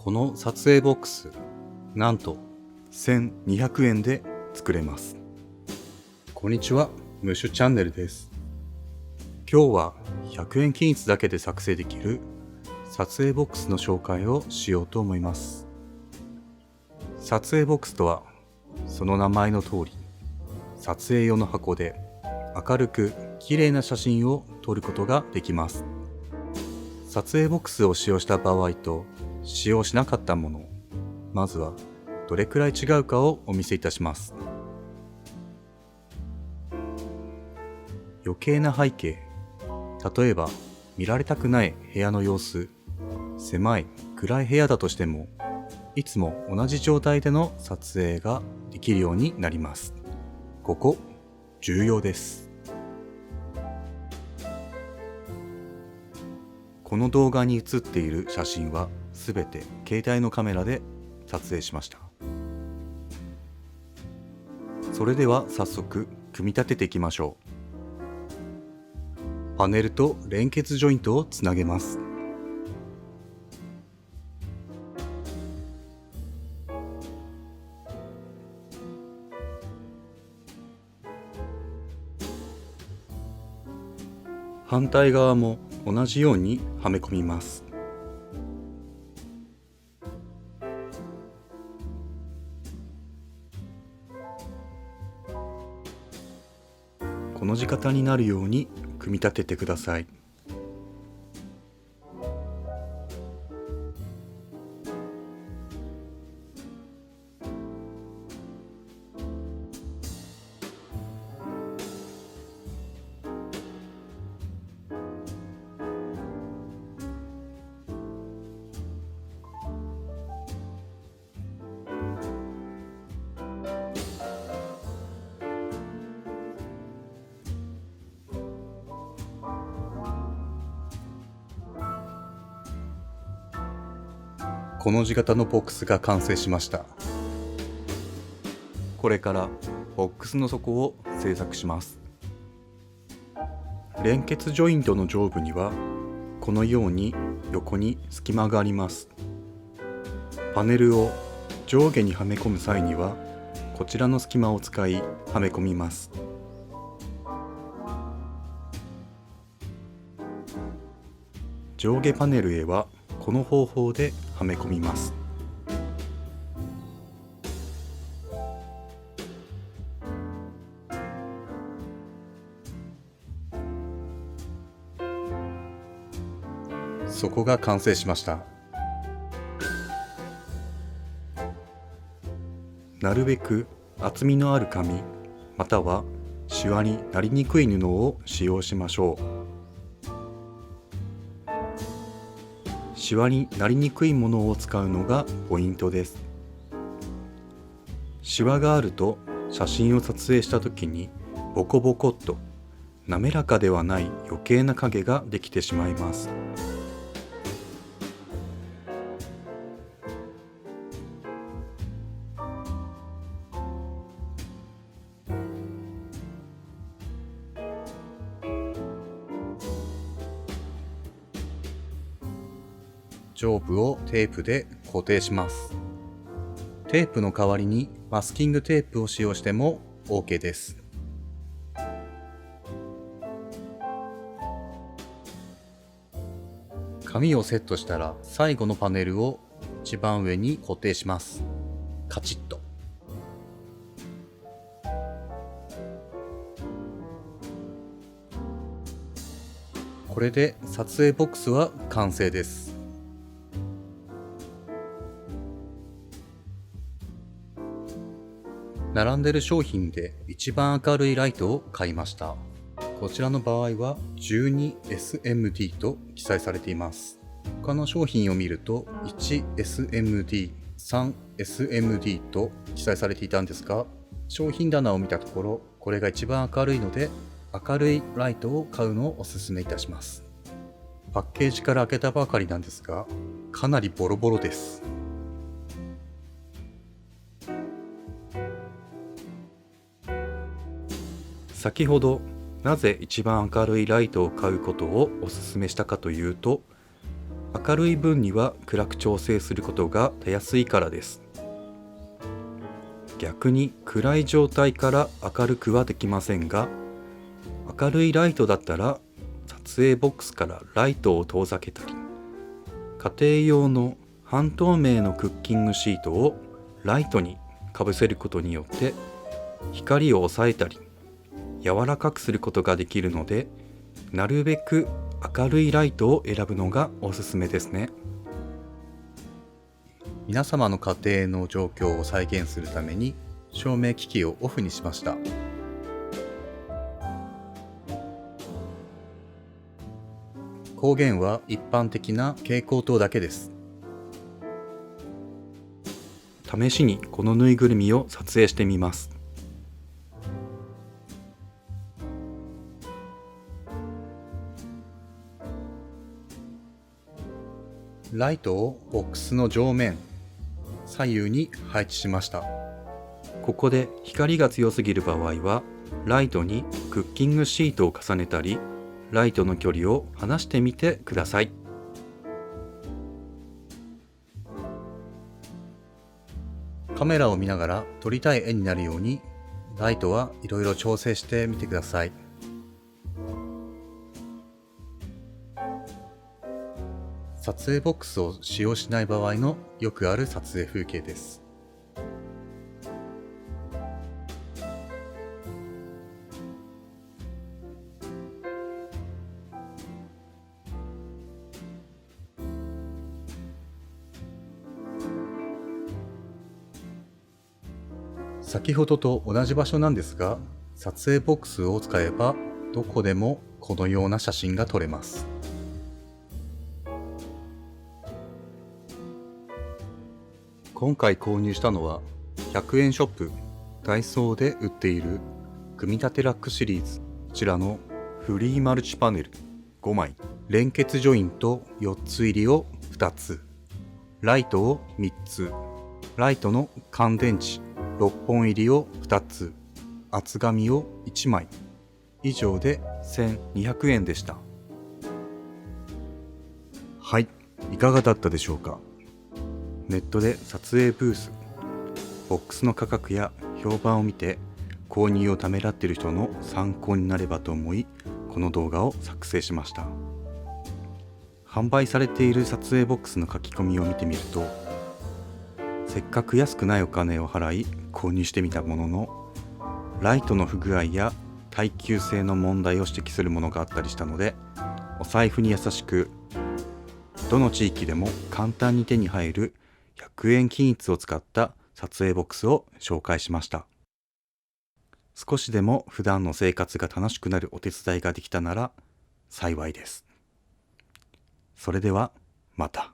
この撮影ボックス、なんと1200円で作れます。こんにちは、ムッシュチャンネルです。今日は100円均一だけで作成できる撮影ボックスの紹介をしようと思います。撮影ボックスとは、その名前の通り、撮影用の箱で明るく綺麗な写真を撮ることができます。撮影ボックスを使用した場合と使用しなかったもの、まずはどれくらい違うかをお見せいたします。余計な背景、例えば見られたくない部屋の様子、狭い暗い部屋だとしても、いつも同じ状態での撮影ができるようになります。ここ重要です。この動画に写っている写真はすべて携帯のカメラで撮影しました。それでは早速組み立てていきましょう。パネルと連結ジョイントをつなげます。反対側も同じようにはめ込みます。この字型になるように組み立ててください。この字型のボックスが完成しました。これからボックスの底を製作します。連結ジョイントの上部にはこのように横に隙間があります。パネルを上下にはめ込む際にはこちらの隙間を使いはめ込みます。上下パネルへはこの方法ではめ込みます。底が完成しました。なるべく厚みのある紙またはシワになりにくい布を使用しましょう。シワになりにくいものを使うのがポイントです。シワがあると写真を撮影した時にボコボコっと滑らかではない余計な影ができてしまいます。上部をテープで固定します。テープの代わりにマスキングテープを使用しても OK です。紙をセットしたら最後のパネルを一番上に固定します。カチッと。これで撮影ボックスは完成です。並んでる商品で一番明るいライトを買いました。こちらの場合は 12SMD と記載されています。他の商品を見ると 1SMD、3SMD と記載されていたんですが、商品棚を見たところこれが一番明るいので明るいライトを買うのをおすすめいたします。パッケージから開けたばかりなんですが、かなりボロボロです。先ほどなぜ一番明るいライトを買うことをお勧めしたかというと、明るい分には暗く調整することがたやすいからです。逆に暗い状態から明るくはできませんが、明るいライトだったら撮影ボックスからライトを遠ざけたり、家庭用の半透明のクッキングシートをライトにかぶせることによって光を抑えたり柔らかくすることができるので、なるべく明るいライトを選ぶのがおすすめですね。皆様の家庭の状況を再現するために照明機器をオフにしました。光源は一般的な蛍光灯だけです。試しにこのぬいぐるみを撮影してみます。ライトをボックスの上面、左右に配置しました。ここで光が強すぎる場合は、ライトにクッキングシートを重ねたり、ライトの距離を離してみてください。カメラを見ながら撮りたい絵になるように、ライトはいろいろ調整してみてください。撮影ボックスを使用しない場合のよくある撮影風景です。先ほどと同じ場所なんですが、撮影ボックスを使えばどこでもこのような写真が撮れます。今回購入したのは100円ショップダイソーで売っている組み立てラックシリーズ、こちらのフリーマルチパネル5枚、連結ジョイント4つ入りを2つ、ライトを3つ、ライトの乾電池6本入りを2つ、厚紙を1枚、以上で1200円でした。はい、いかがだったでしょうか。ネットで撮影ブース、ボックスの価格や評判を見て購入をためらっている人の参考になればと思い、この動画を作成しました。販売されている撮影ボックスの書き込みを見てみると、せっかく安くないお金を払い購入してみたものの、ライトの不具合や耐久性の問題を指摘するものがあったりしたので、お財布に優しく、どの地域でも簡単に手に入る100円均一を使った撮影ボックスを紹介しました。少しでも普段の生活が楽しくなるお手伝いができたなら幸いです。それではまた。